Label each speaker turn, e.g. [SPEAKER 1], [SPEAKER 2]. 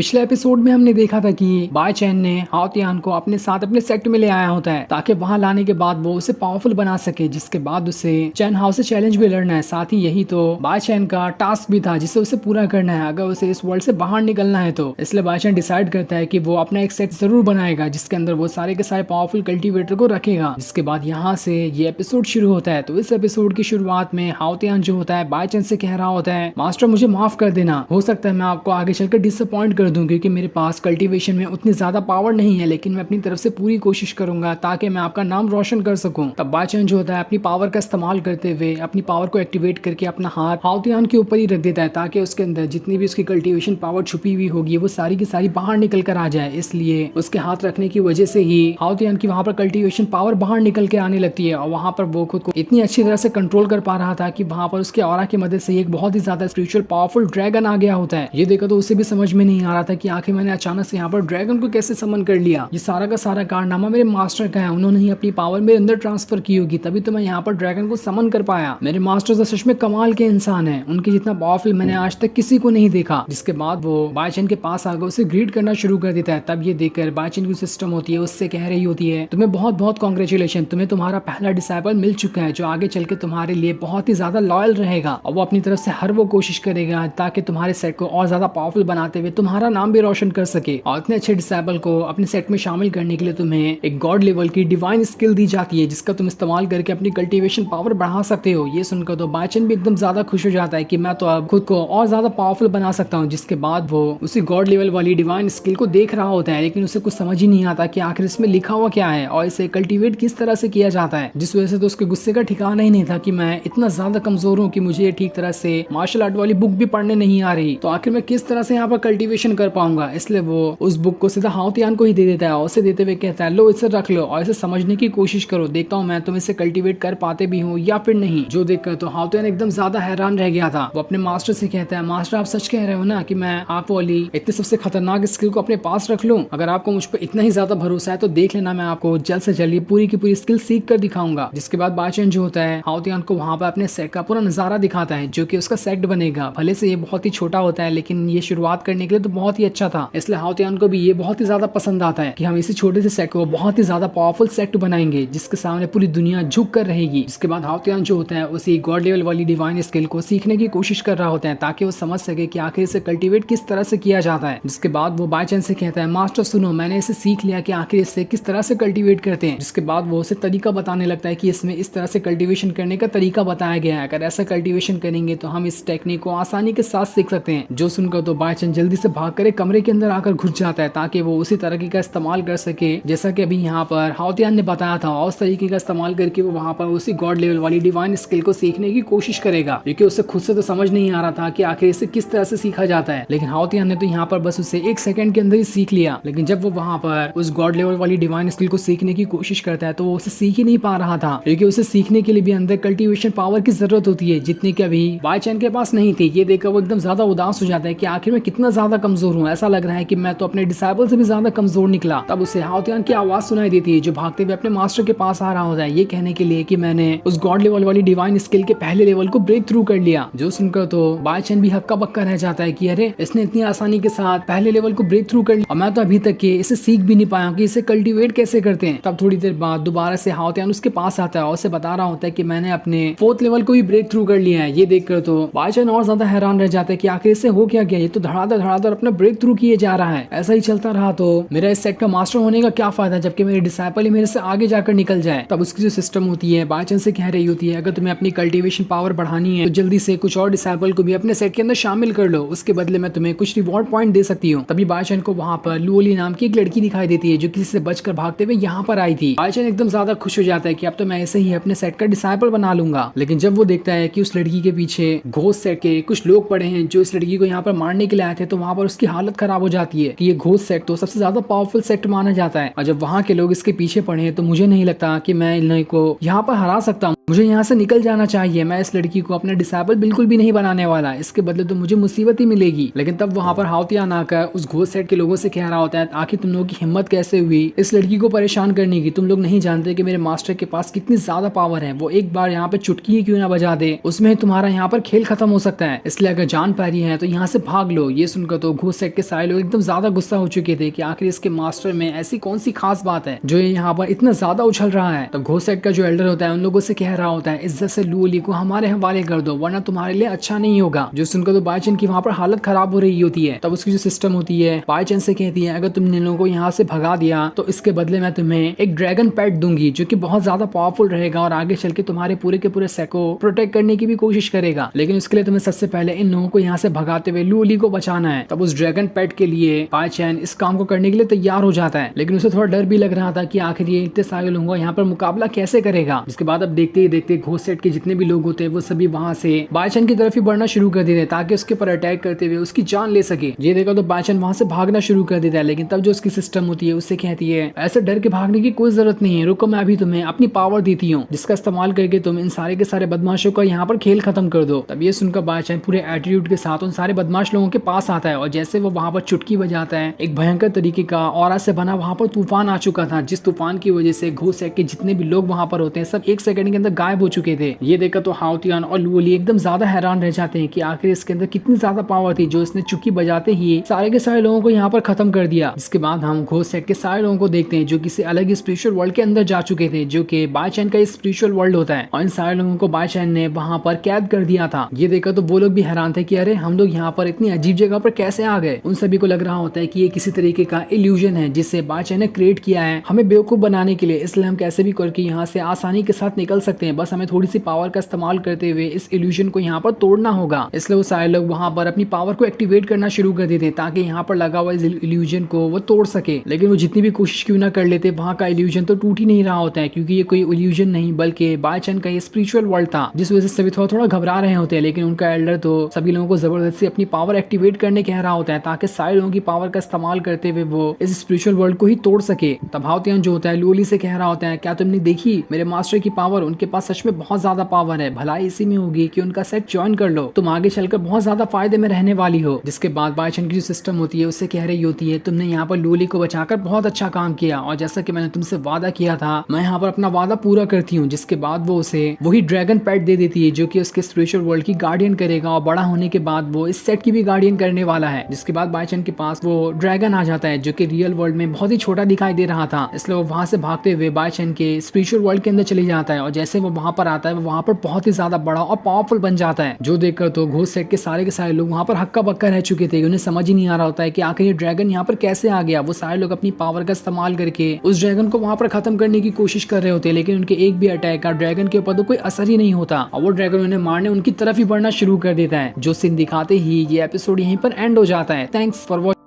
[SPEAKER 1] पिछले एपिसोड में हमने देखा था कि बाय चैन ने हाओ तियान को अपने साथ अपने सेट में ले आया होता है ताकि वहां लाने के बाद वो उसे पावरफुल बना सके, जिसके बाद उसे चैन हाउस से चैलेंज भी लड़ना है। साथ ही यही तो बाय चैन का टास्क भी था जिसे उसे पूरा करना है अगर उसे इस वर्ल्ड से बाहर निकलना है तो। इसलिए बाय चैन डिसाइड करता है कि वो अपना एक सेट जरूर बनाएगा जिसके अंदर वो सारे के सारे पावरफुल कल्टीवेटर को रखेगा। जिसके बाद यहाँ से ये एपिसोड शुरू होता है। तो इस एपिसोड की शुरुआत में हाओ तियान जो होता है बाय चैन से कह रहा होता है, मास्टर मुझे माफ कर देना, हो सकता है मैं आपको आगे चलकर डिसअपॉइंट कर दूं क्योंकि मेरे पास कल्टीवेशन में उतनी ज्यादा पावर नहीं है, लेकिन मैं अपनी तरफ से पूरी कोशिश करूंगा ताकि मैं आपका नाम रोशन कर सकूं। तब बाय चैन जो होता है अपनी पावर का इस्तेमाल करते हुए अपनी पावर को एक्टिवेट करके अपना हाथ हाओ तियान के ऊपर ही रख देता है ताकि उसके अंदर जितनी भी उसकी कल्टीवेशन पावर छुपी हुई होगी वो सारी की सारी बाहर निकल कर आ जाए। इसलिए उसके हाथ रखने की वजह से ही हाओ तियान की वहां पर कल्टीवेशन पावर बाहर निकल के आने लगती है और वहां पर वो खुद को इतनी अच्छी तरह से कंट्रोल कर पा रहा था कि वहां पर उसके ऑरा की मदद से एक बहुत ही ज्यादा स्पिरिचुअल पावरफुल ड्रैगन आ गया होता है। ये देखा तो उसे भी समझ में नहीं आ रहा था कि आखिर मैंने अचानक से यहाँ पर ड्रैगन को कैसे समन कर लिया। ये सारा का सारा कारनामा मेरे मास्टर का है, उन्होंने ही अपनी पावर मेरे अंदर ट्रांसफर की होगी तभी तो मैं यहाँ पर ड्रैगन को समन कर पाया। मेरे मास्टर तो सच में कमाल के इंसान है, उनके जितना पावरफुल मैंने आज तक किसी को नहीं देखा। जिसके बाद वो बाय चैन के पास आकर उसे ग्रीट करना शुरू कर देता है। तब ये देखकर बाय चैन की सिस्टम होती है उससे कह रही होती है, तुम्हें बहुत बहुत कॉन्ग्रेचुलेशन, तुम्हें तुम्हारा पहला डिसाइपल मिल चुका है जो आगे चल के तुम्हारे लिए बहुत ही ज्यादा लॉयल रहेगा और वो अपनी तरफ से हर वो कोशिश करेगा ताकि तुम्हारे सेट को और ज्यादा पावरफुल बनाते हुए तुम्हारा नाम भी रोशन कर सके। और इतने अच्छे डिसाइपल को अपने सेट में शामिल करने के लिए तुम्हें एक गॉड लेवल की डिवाइन स्किल दी जाती है जिसका तुम इस्तेमाल करके अपनी कल्टीवेशन पावर बढ़ा सकते हो। ये सुनकर तो बाय चैन भी एकदम ज्यादा खुश हो जाता है कि मैं तो अब खुद को और ज्यादा पावरफुल बना सकता हूँ। जिसके बाद वो उसी गॉड लेवल वाली डिवाइन स्किल को देख रहा होता है लेकिन उसे कुछ समझ ही नहीं आता कि आखिर इसमें लिखा हुआ क्या है और इसे कल्टीवेट किस तरह से किया जाता है। जिस वजह से तो उसके गुस्से का ठिकाना ही नहीं था कि मैं इतना ज्यादा कमजोर हूँ कि मुझे ठीक तरह से मार्शल आर्ट वाली बुक भी पढ़ने नहीं आ रही, तो आखिर मैं किस तरह से यहाँ पर कल्टीवेशन कर पाऊंगा। इसलिए वो उस बुक को सीधा हाओ तियान को ही दे देता है और उसे देते हुए कहता है, लो इसे रख लो और इसे समझने की कोशिश करो, देखता हूँ मैं तुम इसे कल्टीवेट कर पाते भी हूँ या फिर नहीं। जो देखकर तो हाओ तियान एकदम ज्यादा हैरान रह गया था। वो अपने मास्टर से कहता है, मास्टर आप सच कह रहे हो ना कि मैं आप वाली इतनी सबसे खतरनाक स्किल को अपने पास रख लूं? अगर आपको मुझ पर इतना ही ज्यादा भरोसा है तो देख लेना, मैं आपको जल्द से जल्द पूरी की पूरी स्किल सीख कर दिखाऊंगा। जिसके बाद बाय चैन जो होता है हाओ तियान को वहां पर अपने सेट का पूरा नजारा दिखाता है जो कि उसका सेट बनेगा। भले से ये बहुत ही छोटा होता है लेकिन ये शुरुआत करने के लिए तो बहुत ही अच्छा था, इसलिए हाओ तियान को भी ये बहुत ही ज्यादा पसंद आता है कि हम इसी छोटे से सेट को बहुत ही ज्यादा पावरफुल सेट बनाएंगे जिसके सामने पूरी दुनिया झुक कर रहेगी। इसके बाद हाओ तियान जो होता है उसी गॉड लेवल वाली डिवाइन स्किल को सीखने की कोशिश कर रहा होता है ताकि वो समझ सके कि आखिर इसे कल्टीवेट किस तरह से किया जाता है। जिसके बाद वो बाय चैन से कहता है, मास्टर सुनो, मैंने इसे सीख लिया कि आखिर इससे किस तरह से कल्टीवेट करते हैं। जिसके बाद वो उसे तरीका बताने लगता है कि इसमें इस तरह से कल्टीवेशन करने का तरीका बताया गया है, अगर ऐसा कल्टीवेशन करेंगे तो हम इस टेक्निक को आसानी के साथ सीख सकते हैं। जो सुनकर तो बाय चैन जल्दी से भाग कर कमरे के अंदर आकर घुस जाता है ताकि वो उसी तरीके का इस्तेमाल कर सके जैसा कि अभी यहाँ पर हाओ तियान ने बताया था, और उस तरीके का इस्तेमाल करके वो वहां पर उसी गॉड लेवल वाली डिवाइन स्किल को सीखने की कोशिश करेगा क्योंकि उसे खुद से तो समझ नहीं आ रहा था कि आखिर इसे किस तरह से सीखा जाता है। लेकिन हाओ तियान ने तो यहाँ पर बस उसे 1 सेकंड के अंदर ही सीख लिया। लेकिन जब वो वहां पर उस गॉड लेवल वाली डिवाइन स्किल को सीखने की कोशिश करता है तो वो उसे सीख ही नहीं पा रहा था क्योंकि उसे सीखने के लिए भी अंदर कल्टीवेशन पावर की जरूरत होती है जितनी कि अभी बाय चैन के पास नहीं थी। ये देखकर वो एकदम ज्यादा उदास हो जाता है कि आखिर मैं कितना ज्यादा कमजोर हूँ, ऐसा लग रहा है कि मैं तो अपने डिसाइपल से भी ज्यादा कमजोर निकला। तब उसे हाओ तियान की आवाज सुनाई देती है जो भागते हुए अपने मास्टर के पास आ रहा होता है ये कहने के लिए कि मैंने उस गॉड लेवल वाली डिवाइन स्किल के पहले लेवल को ब्रेक थ्रू कर लिया। जो सुनकर तो बाय चैन भी हक्का बक्का रह जाता है कि अरे इसने इतनी आसानी के साथ पहले लेवल को ब्रेक थ्रू कर लिया और मैं तो अभी तक के इसे सीख भी नहीं पाया कि इसे कल्टीवेट कैसे करते हैं। तब थोड़ी देर बाद दोबारा से हाओ तियान उसके पास आता है और उसे बता रहा होता है कि मैंने अपने 4th लेवल को भी ब्रेक थ्रू कर लिया है। ये देखकर तो बाय चैन और ज्यादा हैरान रह जाता है कि आखिर इससे हो क्या गया, ये तो धड़ाधड़ अपना ब्रेक थ्रू किए जा रहा है। ऐसा ही चलता रहा तो मेरा इस सेट का मास्टर होने का क्या फायदा जबकि मेरे डिसाइपल ही मेरे से आगे जाकर निकल जाए। तब उसकी जो सिस्टम होती है बाय चैन से कह रही होती है, अगर तुम्हें अपनी कल्टीवेशन पावर बढ़ानी है तो जल्दी से कुछ और डिसाइपल को भी अपने सेट के अंदर शामिल कर लो, उसके बदले में तुम्हें कुछ रिवॉर्ड पॉइंट दे सकती हूँ। तभी बाय चैन को वहां पर लुओली नाम की एक लड़की दिखाई देती है जो किसी से बचकर भागते हुए यहाँ पर आई थी। बाय चैन एकदम ज्यादा खुश हो जाता है कि अब तो मैं ऐसे ही अपने सेट का डिसाइपल बना लूंगा। लेकिन जब वो देखता है कि उस लड़की के पीछे घोस्ट सेट के कुछ लोग पड़े हैं जो इस लड़की को यहाँ पर मारने के लिए आए थे तो वहां पर उसकी हालत खराब हो जाती है कि ये घोस्ट सेट तो सबसे ज्यादा पावरफुल सेट माना जाता है और जब वहां के लोग इसके पीछे पड़े हैं तो मुझे नहीं लगता कि मैं इन को यहाँ पर हरा सकता हूँ, मुझे यहाँ से निकल जाना चाहिए। मैं इस लड़की को अपना डिसाइबल बिल्कुल भी नहीं बनाने वाला, इसके बदले तो मुझे मुसीबत ही मिलेगी। लेकिन तब वहां पर हाओ तियान आकर उस घोस्ट सेट के लोगों से कह रहा होता है, आखिर तुम लोगों की हिम्मत कैसे हुई इस लड़की को परेशान करने की? तुम लोग नहीं जानते कि मेरे मास्टर के पास कितनी ज्यादा पावर है, वो एक बार यहाँ पे चुटकी ही क्यों ना बजा दे उसमें तुम्हारा यहाँ पर खेल खत्म हो सकता है, इसलिए अगर जान पा रही है तो यहाँ से भाग लो। ये सुनकर तो घोस्ट घोस्ट सेट के सारे लोग एकदम ज्यादा गुस्सा हो चुके थे कि आखिर इसके मास्टर में ऐसी कौन सी खास बात है जो ये यहाँ पर इतना ज्यादा उछल रहा है। तो घोस्ट सेट का जो एल्डर होता है उन लोगों से कह रहा होता है इज्जत से लू ली को हमारे हवाले कर दो वरना तुम्हारे लिए अच्छा नहीं होगा। जो सुनकर तो बाईचैन की वहाँ पर हालत खराब हो रही होती है। तब उसकी जो सिस्टम होती है बाईचैन से कहती है अगर तुमने इन लोगों को यहाँ से भगा दिया तो इसके बदले मैं तुम्हें एक ड्रैगन पेट दूंगी जो कि बहुत ज्यादा पावरफुल रहेगा और आगे चल के तुम्हारे पूरे के पूरे सेट को प्रोटेक्ट करने की भी कोशिश करेगा। लेकिन उसके लिए तुम्हें सबसे पहले इन लोगों को यहाँ से भगाते हुए लू ली को बचाना है। तब उस ड्रैगन पेट के लिए बाईचैन इस काम को करने के लिए तैयार हो जाता है। लेकिन उसे थोड़ा डर भी लग रहा था कि आखिर ये इतने सारे लोगों का यहाँ पर मुकाबला कैसे करेगा। जिसके बाद अब देखते ही देखते घोस्ट सेट के जितने भी लोग होते हैं वो सभी वहां से बाईचैन की तरफ ही बढ़ना शुरू कर देते हैं ताकि उसके ऊपर अटैक करते हुए उसकी जान ले सके। ये देखा तो बाईचैन वहां से भागना शुरू कर देता है। लेकिन तब जो उसकी सिस्टम होती है उससे कहती है ऐसे डर के भागने की कोई जरूरत नहीं है, रुको मैं अभी तुम्हें अपनी पावर देती हूँ जिसका इस्तेमाल करके तुम इन सारे के सारे बदमाशों का यहाँ पर खेल खत्म कर दो। तब ये सुनकर बाईचैन पूरे एटीट्यूड के साथ उन सारे बदमाश लोगों के पास आता है और जैसे वो वहां पर चुटकी बजाता है एक भयंकर तरीके का ऑरा से बना वहां पर तूफान आ चुका था जिस तूफान की वजह से घोस्ट सेट के जितने भी लोग वहां पर होते हैं सब एक सेकंड के अंदर गायब हो चुके थे। ये देखा तो हाओतियान और लू ली एकदम ज्यादा हैरान रह जाते हैं कि आखिर इसके अंदर कितनी ज्यादा पावर थी जो इसने चुटकी बजाते ही सारे के सारे लोगों को यहाँ पर खत्म कर दिया। इसके बाद हम घोस्ट सेट के सारे लोगों को देखते हैं जो किसी अलग स्पिरिचुअल वर्ल्ड के अंदर जा चुके थे जो कि बाईचैन का स्पिरिचुअल वर्ल्ड होता है और इन सारे लोगों को बाईचैन ने वहां पर कैद कर दिया था। ये देखा तो वो लोग भी हैरान थे कि अरे हम लोग यहाँ पर इतनी अजीब जगह पर कैसे आ गए। उन सभी को लग रहा होता है कि ये किसी तरीके का इल्यूजन है जिसे बाईचैन ने क्रिएट किया है हमें बेवकूफ बनाने के लिए, इसलिए हम कैसे भी करके यहाँ से आसानी के साथ निकल सकते हैं, बस हमें थोड़ी सी पावर का इस्तेमाल करते हुए इस इल्यूजन को यहाँ पर तोड़ना होगा। इसलिए वो सारे लोग वहां पर अपनी पावर को एक्टिवेट करना शुरू कर देते ताकि यहाँ पर लगा हुआ इस इल्यूजन को वो तोड़ सके। लेकिन वो जितनी भी कोशिश क्यों ना कर लेते वहां का इल्यूजन तो टूट ही नहीं रहा होता है क्योंकि ये कोई इल्यूजन नहीं बल्कि बाईचैन का ये स्पिरिचुअल वर्ल्ड था जिस वजह से सभी थोड़ा थोड़ा घबरा रहे होते हैं। लेकिन उनका एल्डर तो सभी लोगों को जबरदस्ती अपनी पावर एक्टिवेट करने कह रहा होता है ताकि सारे लोगों की पावर का इस्तेमाल करते हुए वो इस स्पिरिचुअल वर्ल्ड को ही तोड़ सके। तब हाओतियान जो होता है लू ली से कह रहा होता है क्या तुमने देखी मेरे मास्टर की पावर, उनके पास सच में बहुत ज्यादा पावर है, भलाई इसी में होगी कि उनका सेट ज्वाइन कर लो, तुम आगे चलकर बहुत ज्यादा फायदे में रहने वाली हो। जिसके बाद बाईचैन की जो सिस्टम होती है उससे कह रही होती है तुमने यहाँ पर लू ली को बचाकर बहुत अच्छा काम किया और जैसा कि मैंने तुमसे वादा किया था मैं यहाँ पर अपना वादा पूरा करती हूँ। जिसके बाद वो उसे वही ड्रैगन पेट दे देती है जो कि उसके स्पिरिचुअल वर्ल्ड की गार्डियन करेगा और बड़ा होने के बाद वो इस सेट की भी गार्डियन करने वाला है। जिसके बाद बाईचैन के पास वो ड्रैगन आ जाता है जो कि रियल वर्ल्ड में बहुत ही छोटा दिखाई दे रहा था, इसलिए वो वहां से भागते हुए बाईचैन के स्पिरिचुअल वर्ल्ड के अंदर चले जाता है और जैसे वो वहां पर आता है वो वहां पर बहुत ही ज्यादा बड़ा और पावरफुल बन जाता है। जो देखकर तो घोस्ट सेट के सारे लोग वहां पर हक्का बक्का रह चुके थे, उन्हें समझ ही नहीं आ रहा होता है कि आखिर ये ड्रैगन यहाँ पर कैसे आ गया। वो सारे लोग अपनी पावर का इस्तेमाल करके उस ड्रैगन को वहां पर खत्म करने की कोशिश कर रहे होते हैं लेकिन उनके एक भी अटैक का ड्रैगन के ऊपर तो कोई असर ही नहीं होता और वो ड्रैगन उन्हें मारने उनकी तरफ ही बढ़ना शुरू कर देता है। जो सीन दिखाते ही ये एपिसोड यहीं पर एंड हो जाता है। Thanks for watching.